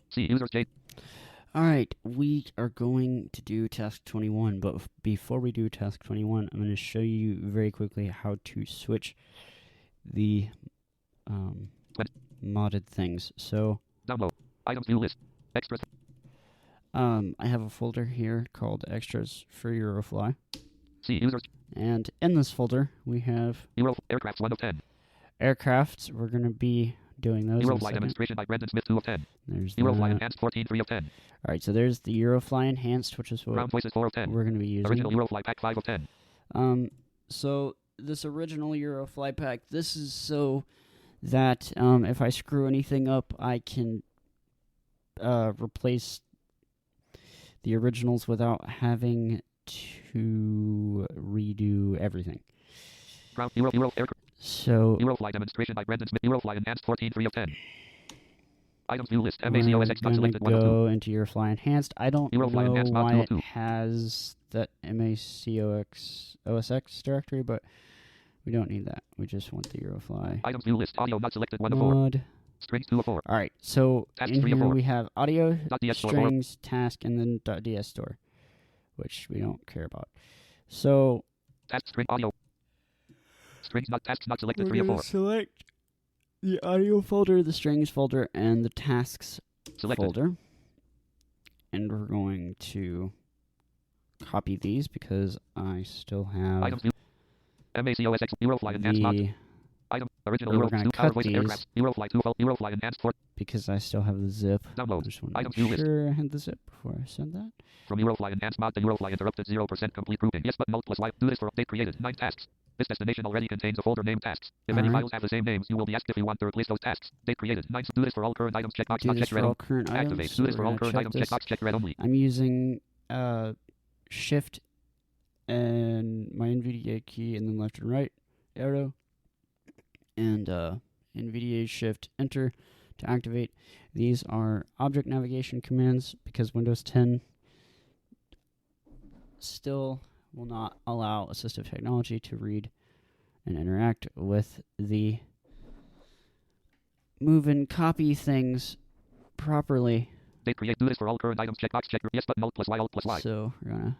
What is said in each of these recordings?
C. Users J. Alright, we are going to do task 21, but before we do task 21, I'm going to show you very quickly how to switch the modded things. So, Download. Items view list. Extras. I have a folder here called Extras for Eurofly. C. Users. And in this folder, we have Aircrafts 1 of 10. aircrafts. We're going to be doing those. Eurofly demonstration by Brendan Smith 2 of 10. There's Eurofly Enhanced 14 3 of 10. Alright, so there's the Eurofly Enhanced, which is what Ground Voices 4 of 10. we're going to be using. Original Eurofly Pack 5 of 10. So this original Eurofly pack, this is so that if I screw anything up, I can replace the originals without having to redo everything. So Eurofly demonstration by Brendan Smith. Eurofly Enhanced 14 3 of 10. Items view list. we're MACOSX not going to selected 1 of 2. go into Eurofly Enhanced. I don't Eurofly know Enhanced why mod it 2. has that MACOSX directory, but we don't need that. We just want the Eurofly Items view list. Audio not selected 1 of 4. mod. Strings 2 of 4. Alright, so Task in 3 of here 4. we have audio, .ds store 4. strings, task, and then .ds store, which we don't care about. So Task string audio. Strings not tasks not selected 3 we're of going 4. to select the audio folder, the strings folder, and the tasks Selected. folder. And we're going to copy these because I still have Items view. MACOSX. Eurofly Enhanced mod. the... Item. Original We're Eurofly gonna 2 Power cut Voice these. Aircraft. Eurofly 2 Eurofly Enhanced 4. because I still have the zip. I Download. just want to Items make view list. sure I had the zip before I said that. From Eurofly Enhanced mod to Eurofly Interrupted 0% complete grouping. Yes button alt plus Y. Do this for update created. 9 tasks. This destination already contains a folder named tasks. If any Alright. files have the same names, you will be asked if you want to replace those tasks. Date created. 9. Do this for all current items. Checkbox Do not this checked red. for all current Activate. items. Do this so for we're all gonna current check items. this. Checkbox checked red only. I'm using Shift and my NVDA key, and then left and right arrow, and NVDA Shift Enter to activate. These are object navigation commands because Windows 10 still will not allow assistive technology to read and interact with the move and copy things properly. Date create. Do this for all current items. Checkbox check. Yes button alt plus Y alt plus Y. So we're gonna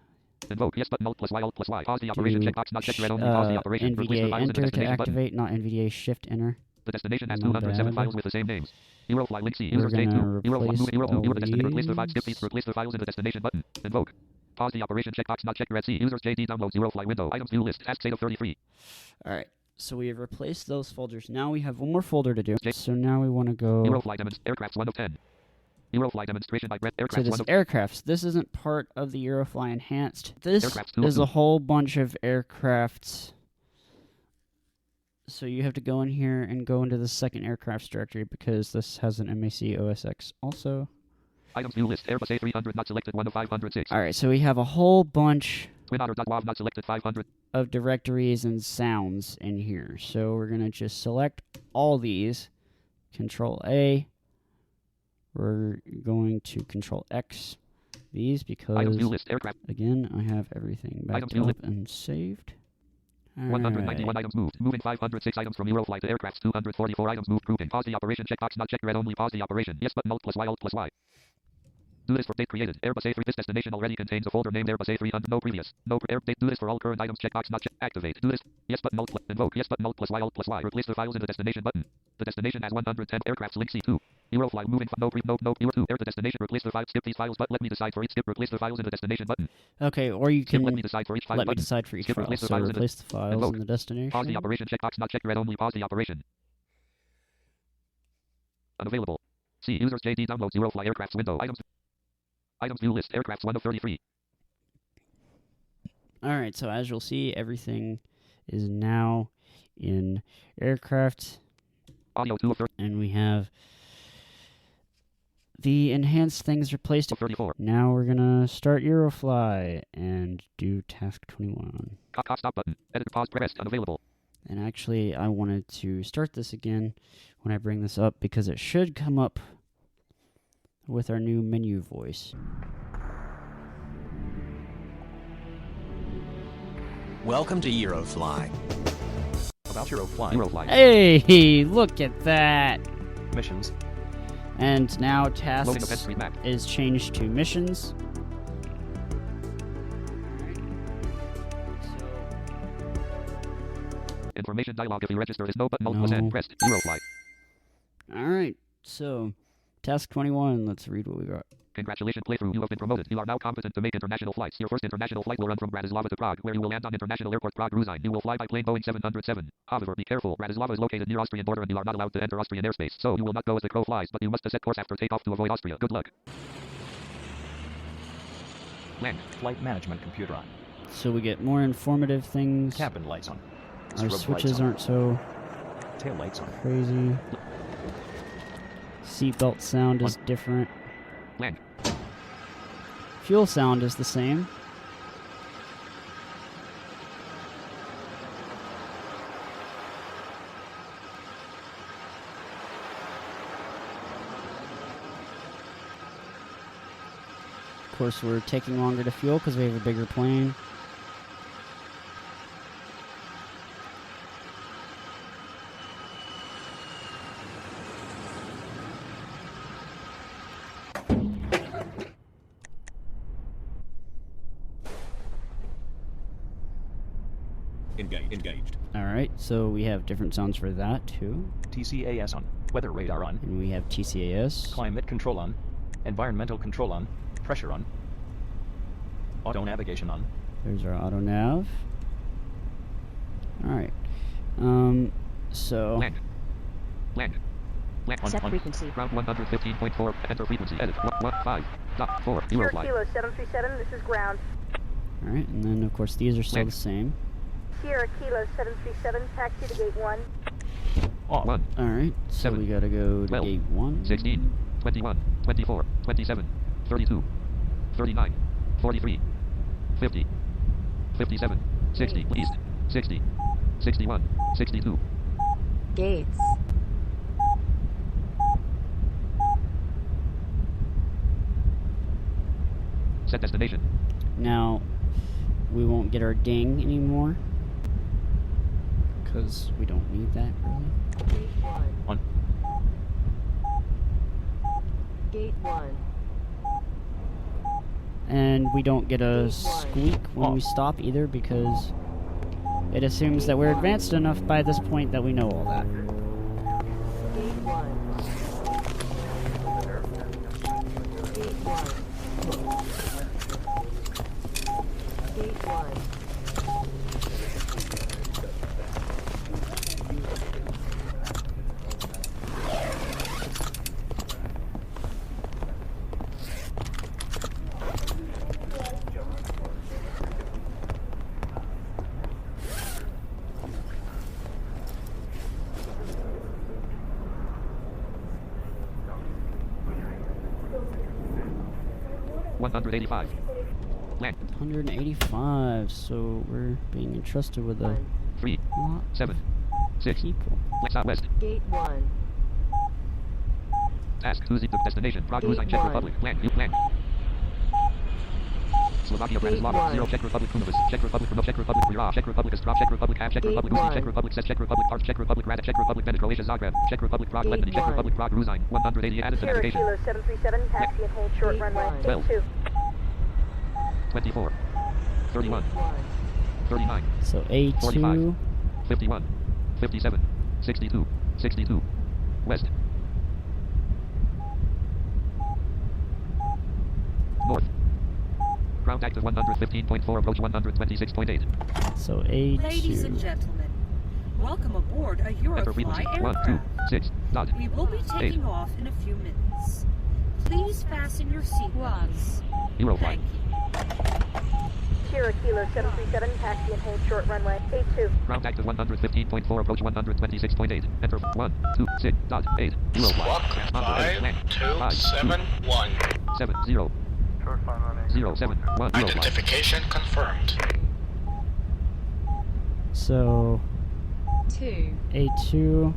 Invoke. Yes button alt plus Y alt plus Y. Pause the operation. do Checkbox not checked red only. Pause the operation. Replace the NVDA files in the Enter to destination button. activate, not NVDA Shift Enter. The destination has My 207 bad. files with the same names. Eurofly link C. We're Users J2. gonna Eurofly replace move Euro all Euro destination. Replace the files. Skip these. these. Replace the files in the destination button. Invoke. Pause the operation. Checkbox not checked red C. Users JD downloads Eurofly window. Items view list. Tasks 8 of 33. Alright, so we have replaced those folders. Now we have one more folder to do. So now we want to go Eurofly aircrafts 1 of 10. Eurofly demonstration by Brett. to Aircrafts this 1 of aircrafts. This isn't part of the Eurofly Enhanced. This Aircrafts 2 of is 2. a whole bunch of aircrafts. So you have to go in here and go into the second aircrafts directory because this has an MACOSX also. Items view list. Airbus A300 not selected 1 of 506. Alright, so we have a whole bunch TwinOtter.wav not selected 500. of directories and sounds in here. So we're going to just select all these. Control A. We're going to Control X these because, Items view list. Aircraft. again, I have everything backed Items view up and saved. 191 Alright. items moved. Moving 506 items from Eurofly to aircrafts. 244 items moved. Grouping. Pause the operation. Checkbox not checked red only. Pause the operation. Yes button alt plus Y alt plus Y. Do this for date created. Airbus A3. This destination already contains a folder named Airbus A300. No previous. No air date. Do this for all current items. Checkbox not checked. Activate. Do this. Yes button alt plus invoke. Yes button alt plus Y alt plus Y. Replace the files in the destination button. The destination has 110 aircrafts. Link C2. Eurofly moving. No Euro 2. Air the destination. Replace the file. Skip these files. But let me decide for each. Skip. Replace the files in the destination button. Okay, or you Skip. can Let me decide for each file. let me button. decide for each Skip. file. Replace the So files replace the files Invoke. in the destination. Pause the operation. Checkbox not checked red only. Pause the operation. Unavailable. C. Users JD downloads Eurofly aircrafts window. Items view list. Aircrafts 1 of 33. Alright, so as you'll see, everything is now in aircraft, Audio 2 of 30. and we have the enhanced things replaced. 34. Now we're gonna start Eurofly and do task 21. Stop button. Edit pause pressed. Unavailable. And actually, I wanted to start this again when I bring this up because it should come up with our new menu voice. Welcome to Eurofly. About Eurofly. Eurofly. Hey, look at that! Missions. And now Loading the Penn tasks Street map. is changed to missions. Information dialog. If you register is no button alt plus N. No. Pressed. Eurofly. Alright, so task 21. Let's read what we got. Congratulations, playthrough. You have been promoted. You are now competent to make international flights. Your first international flight will run from Bratislava to Prague, where you will land on International Airport Prague Ruzyne. You will fly by plane Boeing 707. However, be careful. Bratislava is located near Austrian border and you are not allowed to enter Austrian airspace, so you will not go as the crow flies, but you must set course after takeoff to avoid Austria. Good luck. Land. Flight management computer on. So we get more informative things. Cabin lights on. Our Strobe switches lights on. aren't so Tail lights on. crazy. Seatbelt sound is different. Land. Fuel sound is the same. Of course, we're taking longer to fuel because we have a bigger plane. Engaged. Alright, so we have different sounds for that too. TCAS on. Weather radar on. And we have TCAS. Climate control on. Environmental control on. Pressure on. Auto navigation on. There's our auto nav. Alright. So Land. Land. Land. Set frequency. Ground 115.4. Enter frequency. Edit. 115.4. Sierra Eurofly. Kilo 737, this is ground. alright, and then of course these are still the same. Sierra Kilo 737, taxi to gate 1. Off. 1. Alright, so 7, we gotta go to 12, gate 1. 16, 21, 24, 27, 32, 39, 43, 50, 57, 60, east, 60, 61, 62. Gates. Set destination. Now, we won't get our ding anymore. Because we don't need that really. Gate 1. On. Gate 1. And we don't get a squeak when we stop either because it assumes that we're advanced enough by this point that we know all that. Gate 1. Gate 1. Gate 1. 185. Land. 185, so we're being entrusted with a 3, lot 7, 6. people. Southwest. Gate 1. Task. Choosing the destination. Prague, Gate Ruzyne, Czech 1. Republic. Land. You land. Slovakia, Gate Bratislava. 1. 0. Czech Republic, Kunovis. Czech Republic, Brno, Czech Republic, Prira. Czech Republic, Ostrov. Czech Republic, Hav. Czech Gate Republic, Uzi. 1. Czech Republic, Ses. Czech Republic, Pars. Czech Republic, Rada. Czech Republic, Venice, Croatia, Zagreb. Czech Republic, Prague, Gate Letony. Czech 1. Republic, Prague, Ruzyne. 180. Added to Sierra navigation. Kilo 737, taxi and hold short Gate runway. 1. Gate 12. 2. 24. 31. 1. 39. So A2, 45. 51. 57. 62. 62. West. North. Ground active 115.4, approach 126.8. so A2. Ladies and gentlemen, welcome aboard a Enter Eurofly frequency. 1, 2, aircraft. 6, dot. We will be taking off in a few minutes. Please fasten your seatbelts. Eurofly. Thank you. Sierra Kilo 737, taxi and hold short runway. Gate 2. Ground active 115.4, approach 126.8. Enter 1, 2, 6, dot, 8. Eurofly. Squawk Transponder land. 5271. 7, 0. 0, 7, 1, Eurofly. Identification confirmed. So 2. A2, 2.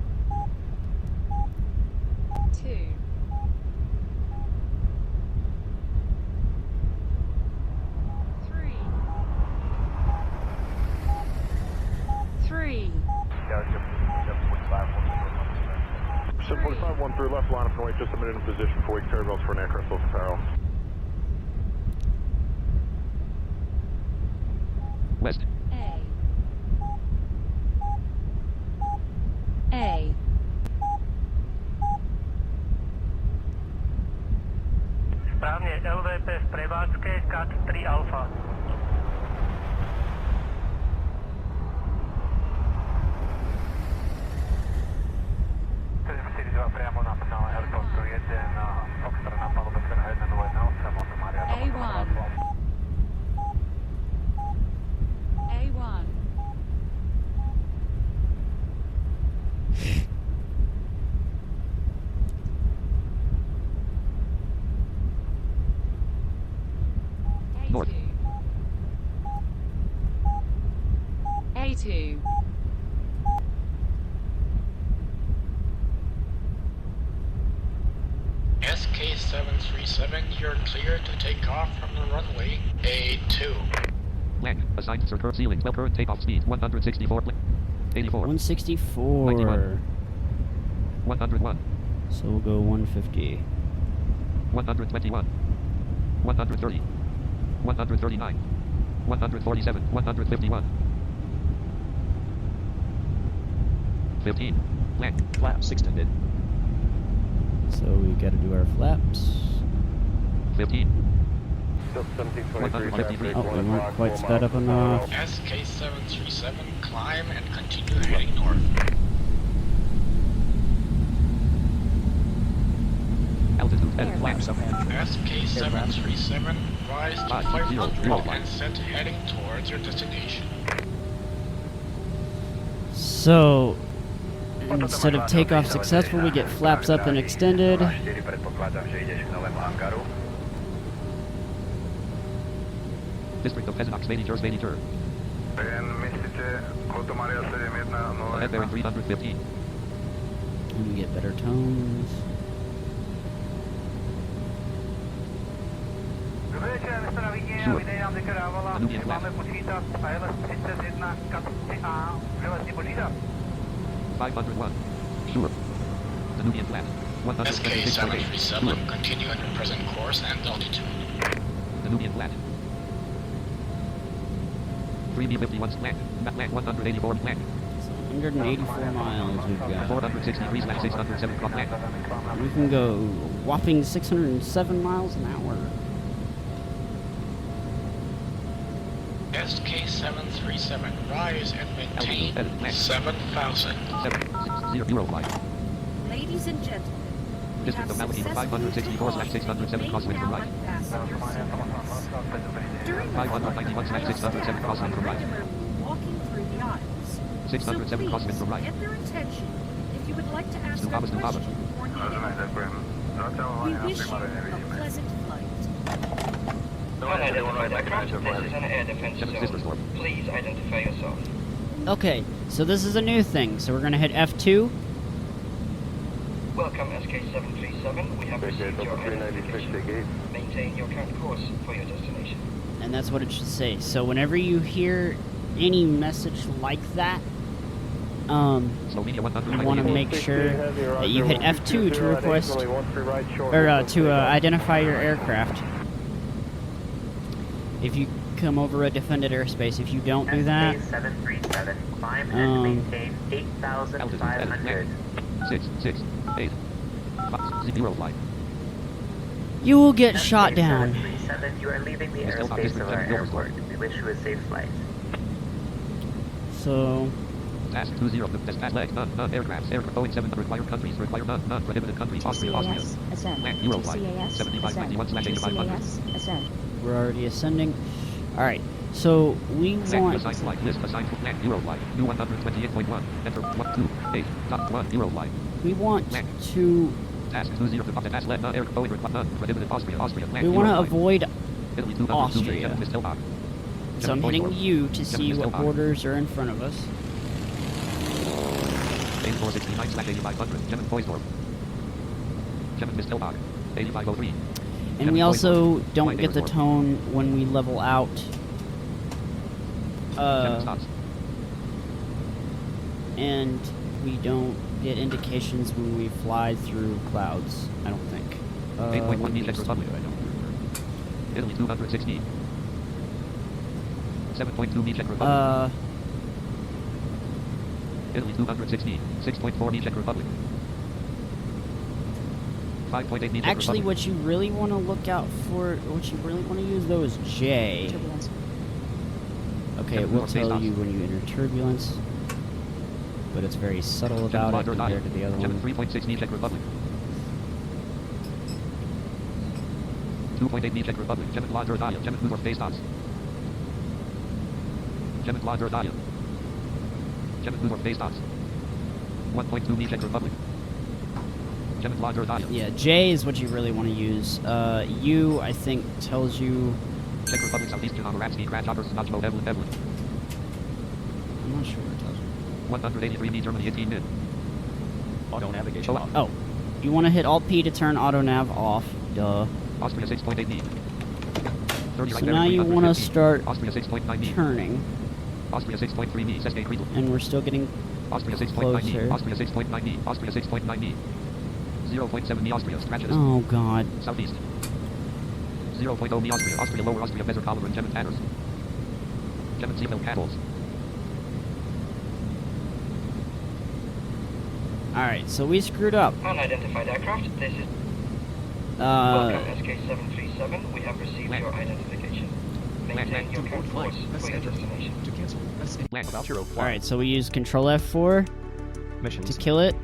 3. 745, 1 through left line of Wait just a minute in position for weak turn belts for an aircraft close to peril. West. A. Správně, LVP v prevádzke, CAT 3 Alfa. Priamo na penále helikopteru 1, Foxtrot na palube Serha 101, Maria A1. A1. North. A2. SK737, you're clear to take off from the runway A2. Land. Assigned sir current ceiling. Well current takeoff speed 164. 84. 164. 91. 101. So we'll go 150. 121. 130. 139. 147. 151. 15. Land. Flaps extended. So we gotta do our flaps. 15. Still 1723. Oh, we weren't quite sped up enough. SK737, climb and continue heading north. Altitude. And flaps up and SK737, rise to 500 0. and set heading towards your destination. So instead of takeoff successful, we get flaps up and extended. District of Pesanox, Vanitur, Vanitur. Head bearing 315. And we get better tones. Sure. Danubian flat. 501. Sure. Danubian flat. 126.8. SK737, Sure. continue on your present course and altitude. Danubian flat. 3B51 slant. Land 184 land. 184 miles we've got. 463 slash 607 cross land. We can go whopping 607 miles an hour. SK737, rise and maintain Altitude, 7,000. 760 Eurofly. Ladies and gentlemen, we District have of Malachi successfully 564 slash 607 crosswind from right. During the 591 slash 607 crosswind from right. walking through the aisles. 607 so crosswind from right. Get their attention if you would like to ask Stupaba, a Stupaba. question or need help. We wish you a pleasant flight. Unidentified aircraft, this is an air defense Sister zone. Storm. Please identify yourself. Okay, so this is a new thing. So we're gonna hit F2. Welcome SK737, we have received your identification. Maintain your current course for your destination. And that's what it should say. So whenever you hear any message like that, Slovenia 100. you want to make sure that you hit F2 to request or to identify your aircraft. If you come over a defended airspace, if you don't do that, SK737, climb and maintain 8,500. 6, 6, 8. 0 flight. you will get shot down. SK737, you are leaving the airspace of our airport. We wish you a safe flight. So Task 20. Dispatch legs. None aircrafts. Boeing 7 required countries. Require none prohibited countries. Austria. Land. Euro flight. 7591 slash 8500. we're already ascending. All right. So we want. Assigned flight list. Assigned for land. Euro flight. New 128.1. Enter 128.1 Euro flight. We want to. Task 20. Dispatch leg. None Boeing require none prohibited. Austria. Land. We want to Euro flight. avoid Italy 202. Austria. So I'm hitting U to see what borders are in front of us. 469 slash 8500. German Poisdorf. German Mistelbach. 8503. And we also don't get the tone when we level out. And we don't get indications when we fly through clouds. I don't think. 8.1 we Czech used to Republic. do, I don't remember. Italy 216. 7.2 Czech Republic. Italy 216. 6.4 Czech Republic. 5.8 Czech Actually, Republic. what you really want to look out for, what you really want to use though is J. Turbulence. Okay, it will tell you when you enter turbulence, but it's very subtle about it compared to the other one. 3.6 Czech Republic. 2.8 Czech Republic. Jemen Lager Daya. Jemen Newdorf Base Dots. Jemen Lager Daya. Jemen Newdorf Base Dots. 1.2 Czech Republic. Jemen Lager Daya. Yeah, J is what you really want to use. U, I think, tells you... Czech Republic Southeast Janov Ratsky Crash Otters Najmo Evelyn Evelyn. I'm not sure what it tells you. 183 me Germany 18 mid. Auto navigation off. Oh, you want to hit Alt-P to turn auto nav off. Duh. Austria 6.8 me. 30 So right now you want to start Austria 6.9 me. turning. Austria 6.3 me. Sesque Creedle. And we're still getting Austria 6.9 me. closer. Austria 6.9 me. Austria 6.9 me. 0.7 me Austria. Scratches. Oh, God. Southeast. 0.0 me Austria. Austria Lower Austria Bezer Collar and Jemen Tanners. Jemen Seafeld Paddles. Alright, so we screwed up. Unidentified aircraft, this is... Welcome SK737, we have received your identification. Maintain your current course for your destination. To cancel. About Eurofly. Alright, so we use Control F4 Missions. to kill it.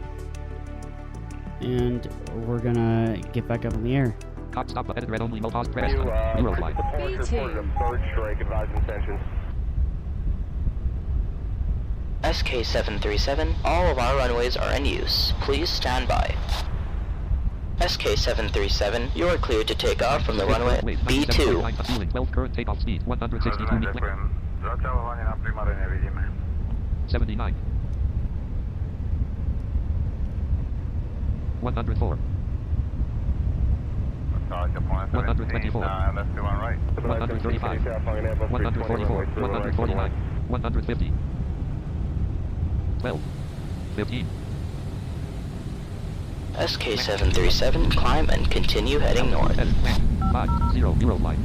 And we're gonna get back up in the air. Cop stop ahead red only no pause press. You, Eurofly. the point reported a bird strike, advised intentions. SK737, all of our runways are in use. Please stand by. SK737, you are cleared to take off from the runway B2. 12 current takeoff speed 162 meters. 79. 104. 124. 135. 144. 149. 150. 12. 15. SK737, climb and continue heading north. 50 Eurofly.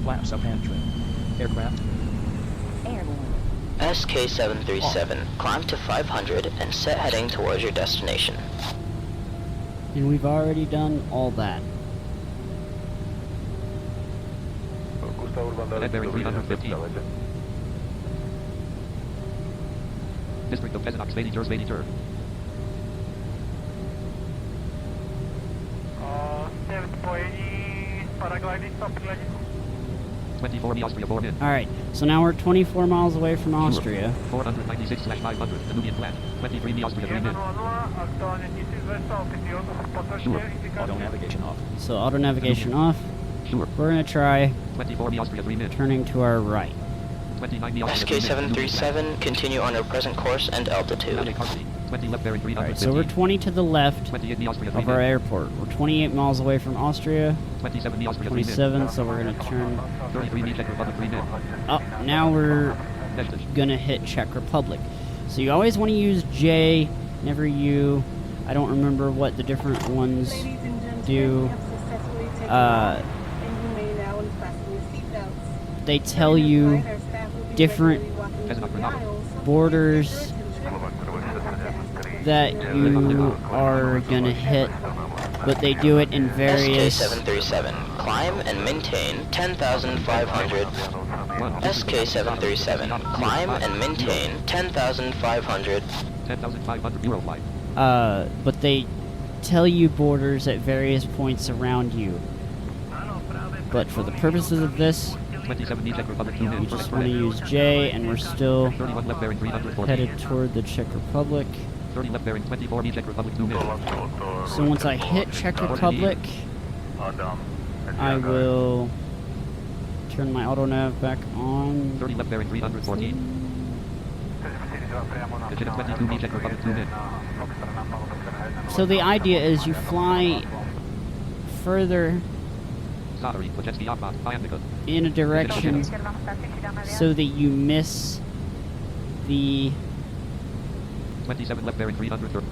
Flaps up hand trim. Aircraft. SK737, climb to 500 and set heading towards your destination. And we've already done all that. Head bearing 315. District of Pezinok, Sveniger, Sveniger. 24 me Austria 4 min. Alright, so now we're 24 miles away from Austria. 496/500, Danubian flat. 23 me Austria 3 min. Sure. Auto navigation off. So auto navigation off. Sure. We're gonna try 24 me Austria 3 min. turning to our right. 29 me Austria 3 min. SK737, continue on your present course and altitude. 20 left bearing 315. Alright, so we're 20 to the left 28 me Austria 3 of our min. airport. We're 28 miles away from Austria. 27 me Austria 3 min. 27, so we're gonna turn 33 me Czech Republic 3 min. up. Now we're gonna hit Czech Republic. So you always want to use J, never U. I don't remember what the different ones do. They tell you different borders that you are gonna hit, but they do it in various... SK737, climb and maintain 10,500. SK737, climb and maintain 10,500. 10,500 Eurofly. But they tell you borders at various points around you. But for the purposes of this, 27 Czech Republic 2 you min. just want to use J, and we're still 31 left bearing 340. headed toward the Czech Republic. 30 left bearing 24 me Czech Republic 2 min. So once I hit Czech Republic, I will turn my auto nav back on. 30 left bearing 314. 22 me Czech Republic 2 min. So the idea is you fly further in a direction so that you miss the 27 left bearing 330.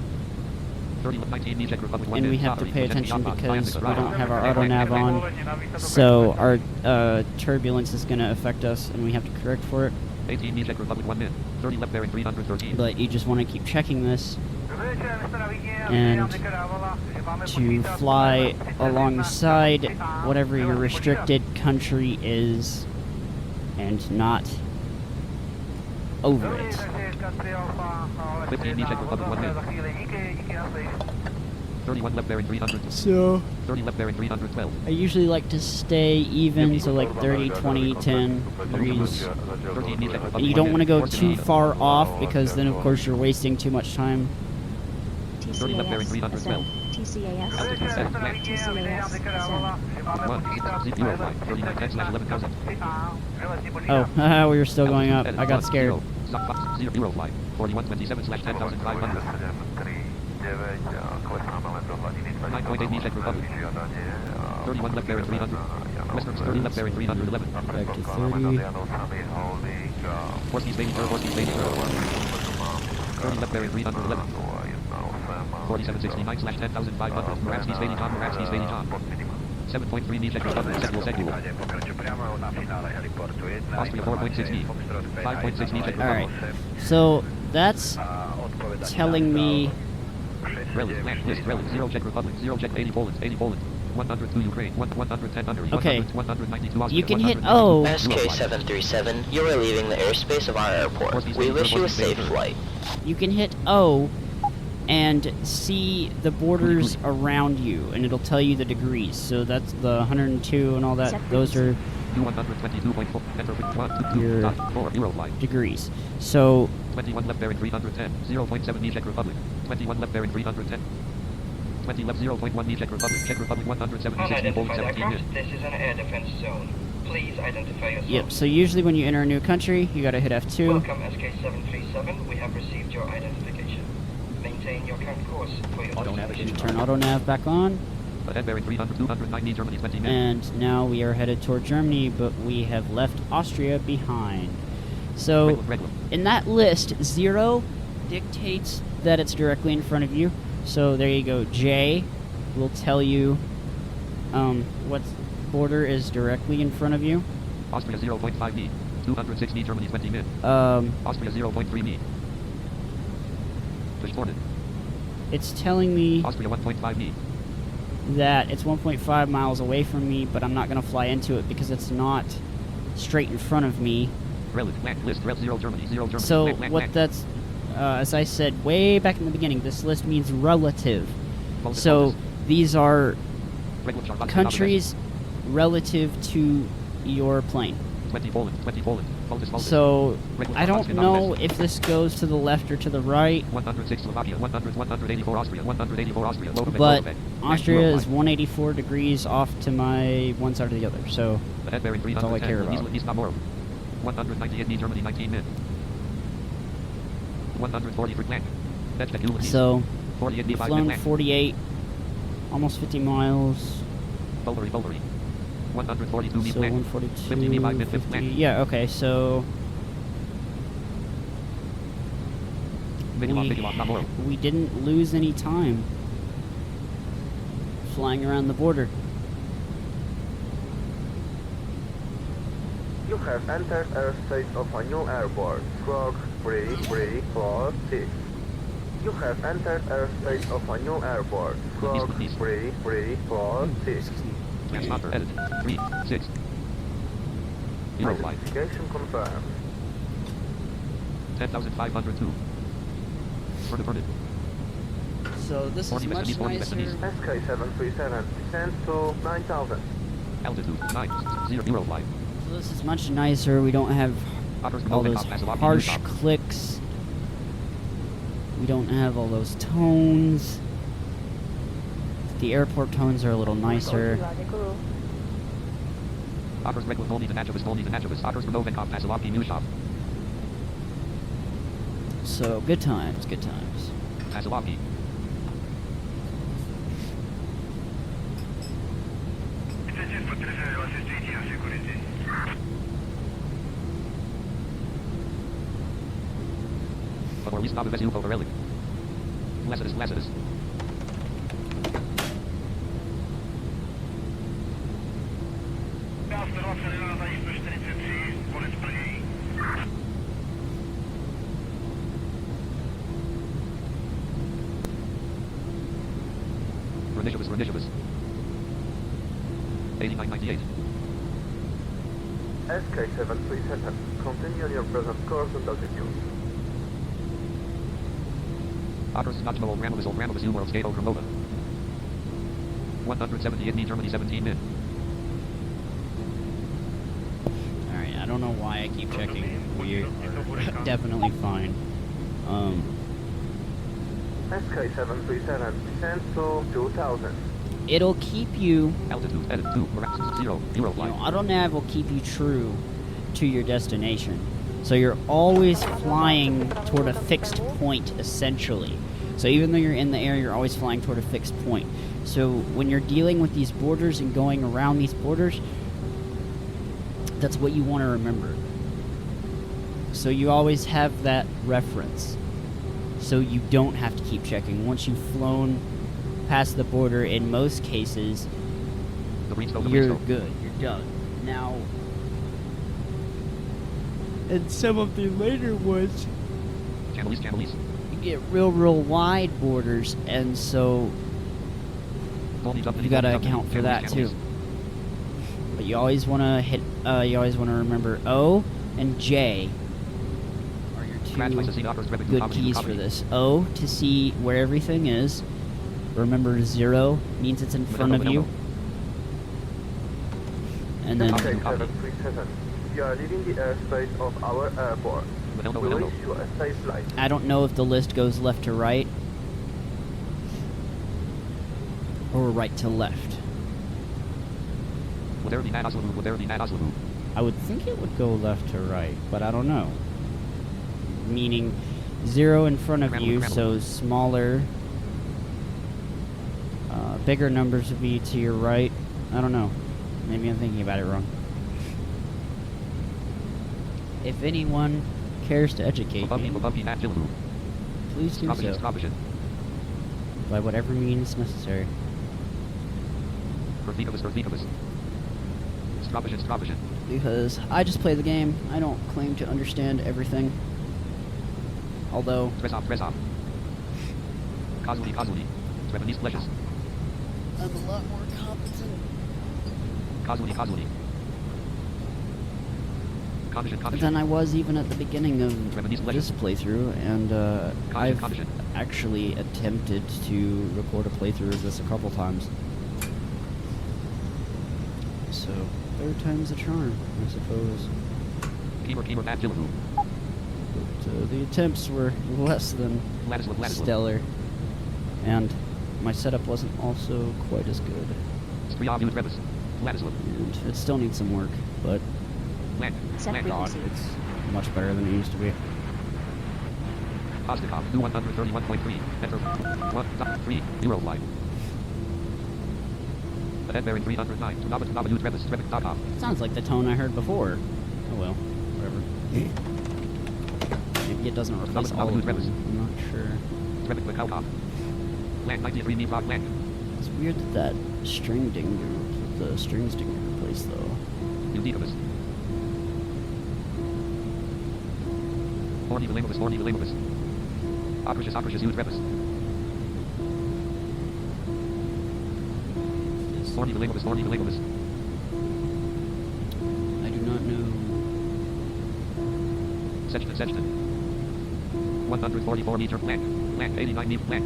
19 Czech Republic 1 And we min. have to Sorry, pay Posen attention Japan, because we Iambic don't Right. have our auto nav on. So our turbulence is going to affect us, and we have to correct for it. 18 Czech Republic 1 min. 30 left bearing 313. But you just want to keep checking this. And to fly alongside whatever your restricted country is, and not over it. 15 Czech Republic 1 min. 31 left bearing 300. So 30 left bearing 312. I usually like to stay even, so like 30, 20, 10 degrees. 13 Czech Republic And you 1 don't min. want to go 40 too min. far off, because then of course you're wasting too much time. 30 left bearing 312. TCAS. Altitude set. Flat. TCAS. 1. Eurofly. 39 10/11,000. Oh, haha, we were still going up. I got scared. Eurofly. 4127/10,500. 9.8 Czech Republic. 31 left bearing 300. Western 30 left bearing 311. Back to 30. 4 speed baby turn, 4 speed baby turn. 30 left bearing 311. 4769/10,500. Moravsky Sveny Tom, Moravsky Sveny Tom. 7.3 knee Czech Republic, Segulo. Austria 4.6 knee. 5.6 knee Czech Republic. Alright, so that's telling me... Relic, land, list, relic, 0 Czech Republic, 0 Czech, 80 Poland, 80 Poland. 102 Ukraine, 110 Hungary, Okay. 192 Austria, You can hit 192 O. SK-737, you are leaving the airspace of our airport. We wish you a safe flight. You can hit O and see the borders around you, and it'll tell you the degrees. So that's the 102 and all that. Those are 122.4, enter 1, 2, your degrees. So 21 left bearing 310, 0.7 knee Czech Republic, 21 left bearing 310. 20 left 0.1 knee Czech Republic, Czech Republic 176 knee Poland 17 min. This is an air defense zone. Please identify yourself. yep, so usually when you enter a new country, you gotta hit F2. Welcome SK-737. We have received your identification. Maintain your current course for your destination. Turn auto nav back on. Ahead bearing 300, 209 knee Germany 20 min. And now we are headed toward Germany, but we have left Austria behind. So in that list, 0 dictates that it's directly in front of you. So there you go. J will tell you what border is directly in front of you. Austria 0.5 knee, 206 knee Germany 20 min. Austria 0.3 knee. Distorted. It's telling me Austria 1.5 knee. that it's 1.5 miles away from me, but I'm not going to fly into it because it's not straight in front of me. Relic, land, list, red 0 Germany, 0 Germany. So land, land, what land. that's, as I said way back in the beginning, this list means relative. So these are countries relative to your plane. 20 Poland, 20 Poland. So I don't know if this goes to the left or to the right. 106 Slovakia, 184 Austria, 184 Austria. But Austria is 184 degrees off to my one side or the other, so that's all I care about. 198 knee Germany 19 min. 140 for clank. So we've flown 48, almost 50 miles. Bulgari. 142 knee So clank. 142, 50, yeah, okay, so we didn't lose any time flying around the border. You have entered airspace of a new airport, Squawk 3346. You have entered airspace of a new airport, Squawk 3346. Transponder edit. 3, 6. Eurofly. Identification confirmed. 10,502. Further. So this is much nicer. SK-737 descends to 9,000. Altitude 9, 0 Eurofly. So this is much nicer. We don't have all those harsh clicks. We don't have all those tones. The airport tones are a little nicer. So good times, good times. Before we stop, over relic. Glasses. Renicious. 8998. SK737, continue on your present course and altitude. Otters Notchmo Ramavis Numeral Skato Cremota. 170 in Germany 17 min. Alright, I don't know why I keep checking. We are definitely fine. SK737, descend to 2000. It'll keep you... Altitude, edit 2, 0, Eurofly. AutoNav will keep you true to your destination. So you're always flying toward a fixed point, essentially. So even though you're in the air, you're always flying toward a fixed point. So when you're dealing with these borders and going around these borders, that's what you want to remember. So you always have that reference. So you don't have to keep checking. Once you've flown past the border, in most cases, you're good. You're done. Now, in some of the later ones, Channelese. you get real wide borders, and so you gotta account for that too. But you always want to hit. You always want to remember O and J are your two good keys for this. O to see where everything is. Remember, 0 means it's in front of you. And then... SK737, you are leaving the airspace of our airport. We wish you a safe flight. I don't know if the list goes left to right or right to left. I would think it would go left to right, but I don't know. Meaning 0 in front of you, so smaller... bigger numbers would be to your right. I don't know. Maybe I'm thinking about it wrong. If anyone cares to educate me, please do so. By whatever means necessary. Because I just play the game. I don't claim to understand everything. Although... Press off. Casualty. I'm a lot more competent. Casualty. Than I was even at the beginning of this playthrough, and I've actually attempted to record a playthrough of this a couple times. So, third time's the charm, I suppose. But the attempts were less than stellar, and my setup wasn't also quite as good. And it still needs some work, but God, it's much better than it used to be. Postnikov, 131.3, enter 1.3, Eurofly. The head bearing 309, Sounds like the tone I heard before. Oh well, whatever. Maybe it doesn't replace all of them, I'm not sure. Land 93 means rock land. It's weird that string dinger, the strings didn't get replaced though. Uniqueness. Horny Villamus. Opricious, use Remus. Horny Villamus. I do not know. Sexton. 144 meter flank. Flank, 89 meter flank.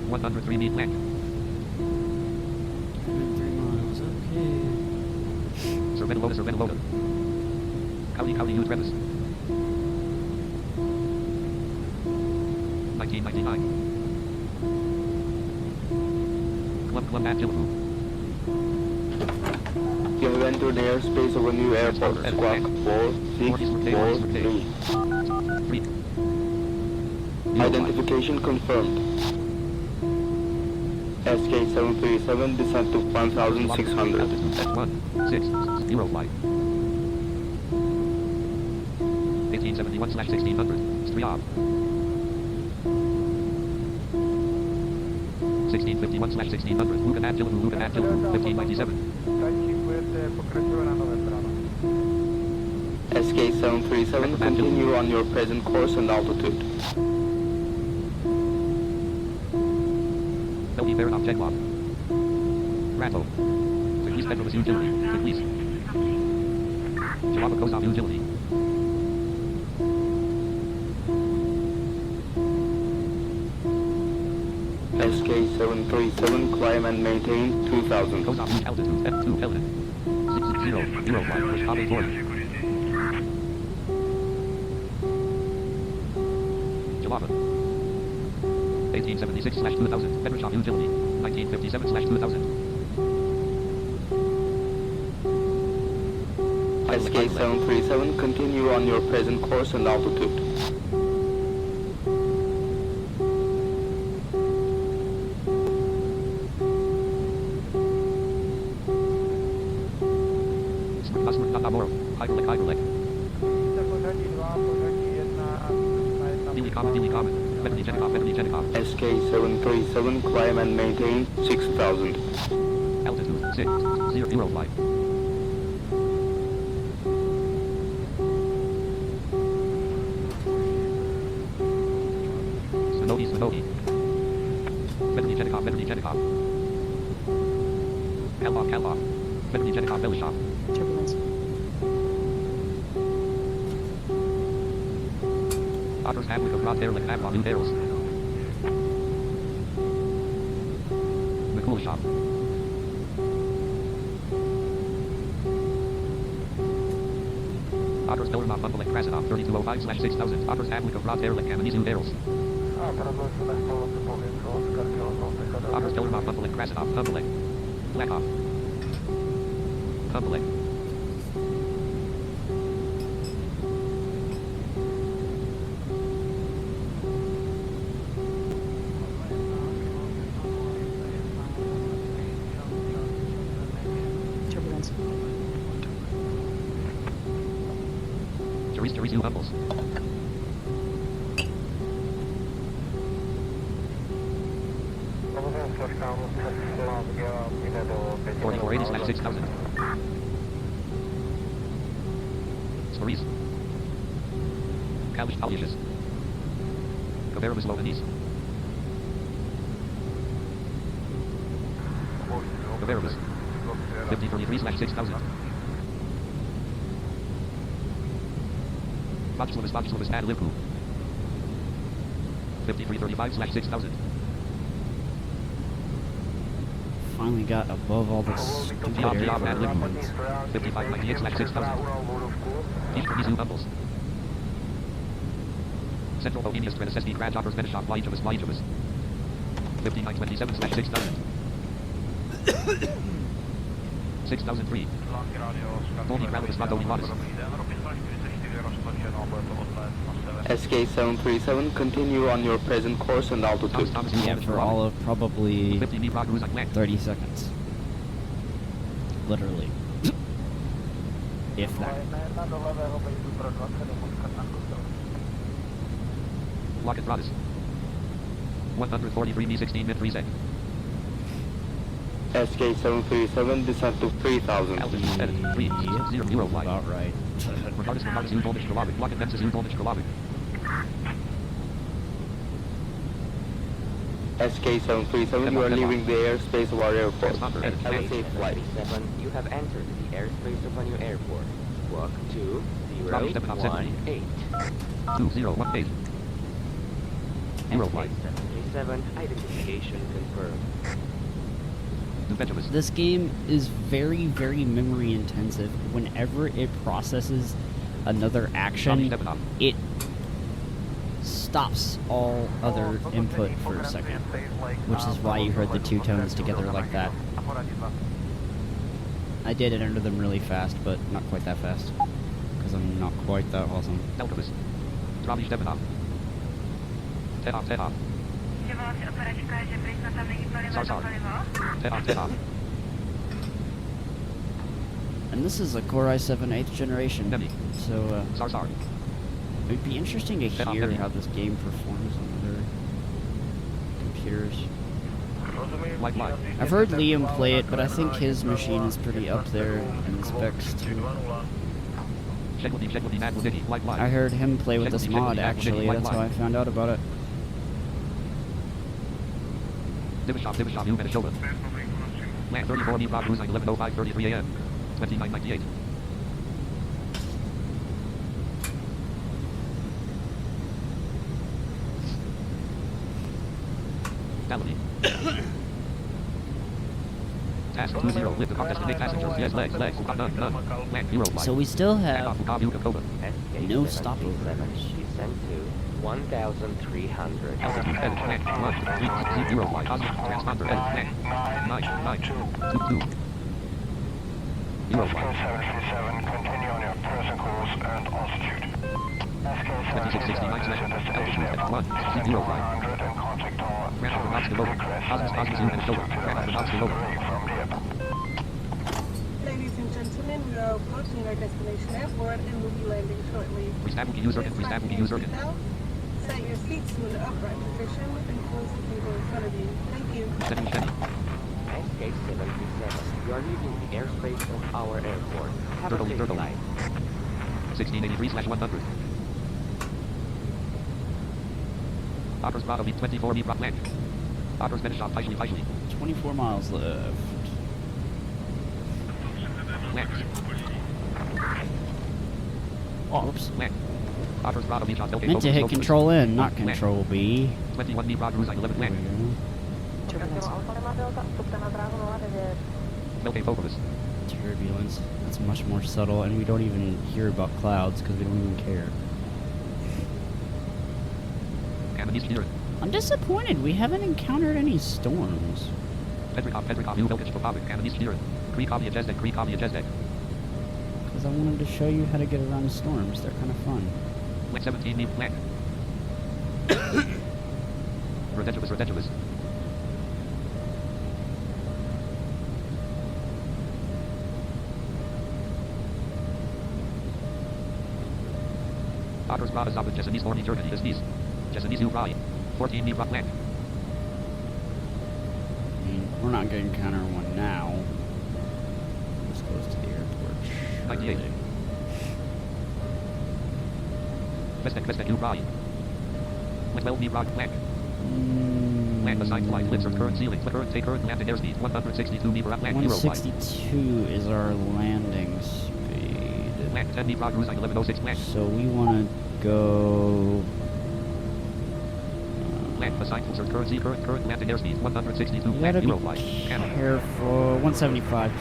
103 meter flank. 3 miles, okay. Serventa. County, use Remus. 1999. Club at Tillafu. You have entered the airspace of a new airport. Squawk 4643. Identification confirmed. SK737 descent to 1,600. S1, 6, Eurofly. 1871/1600. Striab. 1651/1600. Lucan and Gillibu, 1597. SK737, continue on your present course and altitude. Belgian Baron check log. Rato. Release Petrolus utility. Release. Jawaba Kosa utility. SK737, climb and maintain 2000. Kosa altitude F2 Helen. 60 Eurofly, push Abe Torque. Jawaba. 1876/2000. Petroshaw utility. 1957/2000. SK737, continue on your present course and altitude. Hyperlek. SK737, climb and maintain 6000. Altitude 60 Eurofly. Snowdy. Medvedev. Kalov. Medvedev, Belishov. Turbulence. Otters Hamlet of Rod Airlick Avlon New Barrels. McCoolshop. Otters Bellermont Bundle Krasinov 3205/6000. Otters Hamlet of Rod Airlick Amaniz New Barrels. Otters Bellermont Bundle Krasinov Humble. Blackoff. Humble. Turbulence. Therese New Humbles. Or 80/6000. Stories. Kalish Palishis. Kaverbis Lovanis. Kaverbis. 5043/6000. Botchlavis Ad Liverpool. 5335/6000. Finally got above all this stupid air. 5598/6000. East Bubbles. Central Bohemia Stratus SD Grand Offers Benishop Flyjavas. 5927/6000. 6003. Tony Gravis Tony Modis. SK737, continue on your present course and altitude. Yeah, for all of probably 30 seconds. Literally. If that. Locket Brothers. 143 B16 mid 3 sec. SK737, descent to 3000. Altitude edit 3 0 Eurofly. About right. Regardless U voltage Kalavic. Locket Memphis U voltage Kalavic. SK737, you are leaving the airspace of our airport. Have a safe flight. You have entered the airspace of our new airport. Walk 2018. 2018. Eurofly. 737, identification confirmed. This game is very, very memory intensive. Whenever it processes another action, it stops all other input for a second, which is why you heard the two tones together like that. I did enter them really fast, but not quite that fast, because I'm not quite that awesome. And this is a Core i7 8th generation, so it'd be interesting to hear how this game performs on other computers. White line. I've heard Liam play it, but I think his machine is pretty up there in specs too. I heard him play with this mod actually, that's how I found out about it. Land 34 Meat Rock Cruising 11:05:33 a.m. 2998. Galilee. Task 20, lift the car, destinate passengers, yes, legs, none. Land, Eurofly. So we still have no stopovers. Descend to 1,300. Altitude, edit, land, 1, 3, Eurofly, positive, transponder, edit, land, 9, 2. Eurofly. 737, continue on your present course and altitude. 2669 altitude, edit, 1, Eurofly. Ramp over Knox below. Cosmos zoom and shoulder. Ramp over Knox below. Ladies and gentlemen, we are approaching our destination airport and will be landing shortly. Freestyle user and freestyle user. Set your seats to an upright position and close the table in front of you. Thank you. Steady. SK-737, you are leaving the airspace of our airport. Have a safe flight. 1683/100. Otters Bravo 24 Meat Rock land. Otters Medishop, Feischli. 24 miles left. Land. Oh, oops. Land. Otters Bravo Meat Rock, okay, Meant to hit Control N, not land. Control B. 21 Meat Rock Cruising 11 land. Okay, focus. Turbulence. That's much more subtle, and we don't even hear about clouds because we don't even care. I'm disappointed. We haven't encountered any storms. Pedrikov, new voltage for Powick, and East Sheeran. Kree-Copy Jezdek. Because I wanted to show you how to get around storms. They're kind of fun. 17 Meat land. Ridiculous. Otters Bravo Zabit, Jesenice Morning Germany, Jesenice Eurofly. 14 Meat Rock land. I mean, we're not going to encounter one now. It's close to the airport. 98. Westec Eurofly. 12 Meat Rock land. Land assigned flight, lips or current ceiling, current landing airspeed, 162 Meat Rock land, Eurofly. 162 is our landing speed. Land 10 Meat Rock Cruising 1106 land. So we want to go... Land assigned full current landing airspeed 162 you gotta be careful. 175.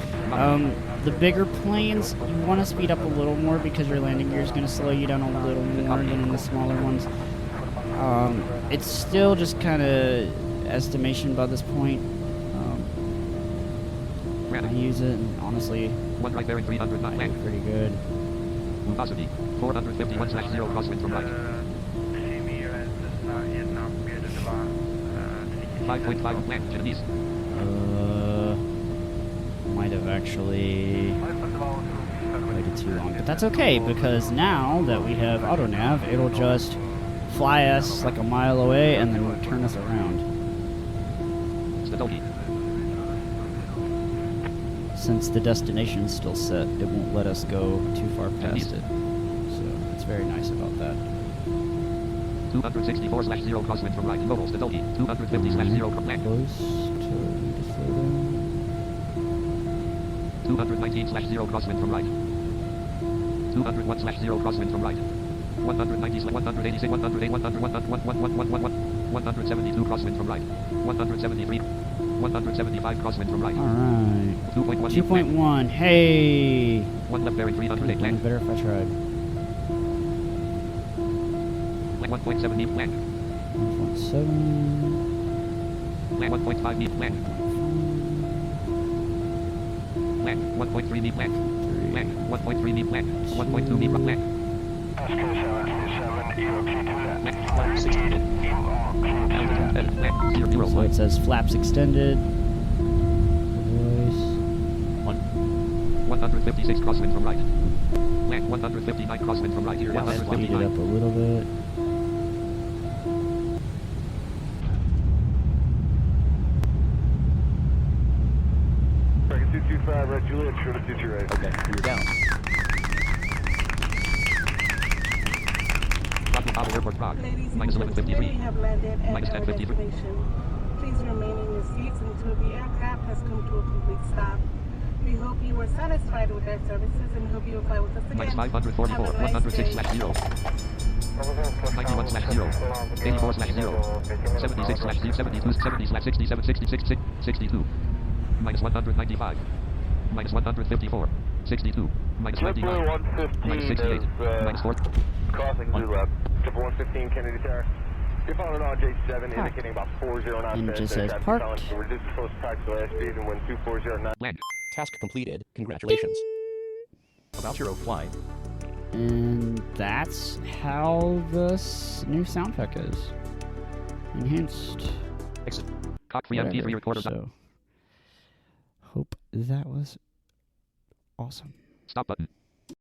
The bigger planes, you want to speed up a little more because your landing gear is going to slow you down a little more than in the smaller ones. It's still just kind of estimation by this point. I use it, and honestly, one right bearing 309 land. Pretty good. Velocity 451/0 crosswind from right. 5.5 land, Genovese. Might have actually waited too long, but that's okay because now that we have auto nav, it'll just fly us like a mile away and then turn us around. Since the destination's still set, it won't let us go too far past it. So it's very nice about that. 264/0 crosswind from right. Mobile Stability 250/0 land. Close to 219/0 crosswind from right. 201/0 crosswind from right. 190/186 172 crosswind from right. 173 175 crosswind from right. Alright. 2.1. 2.1. Hey! One left bearing 308 land. Better if I tried. 1.7 meat land. 1.7. Land 1.5 meat land. Land 1.3 meat land. Land 1.3 meat land. 1.2 meat rock land. So it says flaps extended. Voice. 156 crosswind from right. Land 159 crosswind from right. Here, Speed it up a little bit. 25, right, Juliet, sure to get you right. Okay, you're down. Bravo Airport Prague. Ladies and Minus gentlemen, 1153. we have landed at Minus our 1053. destination. Please remain in your seats until the aircraft has come to a complete stop. We hope you were satisfied with our services and hope you will fly with us again. Minus 544, Have a nice 106/0. 91/0. 84/0. 76/0. 72, 70/67, 66, 62. Minus 195. Minus 154. 62. Minus 99. 115 Minus 68. is, Minus 4. crossing Blue Lab. Triple 115 Kennedy Tower. You're following RJ7, indicating about 40 knots. And it just says parked. Reduce close practical airspeed and wind 240 knots. Land. Task completed. Congratulations. About Eurofly. And that's how the new sound pack is. Enhanced. Exit. Cock free MP3 recorder. So, hope that was awesome. Stop button.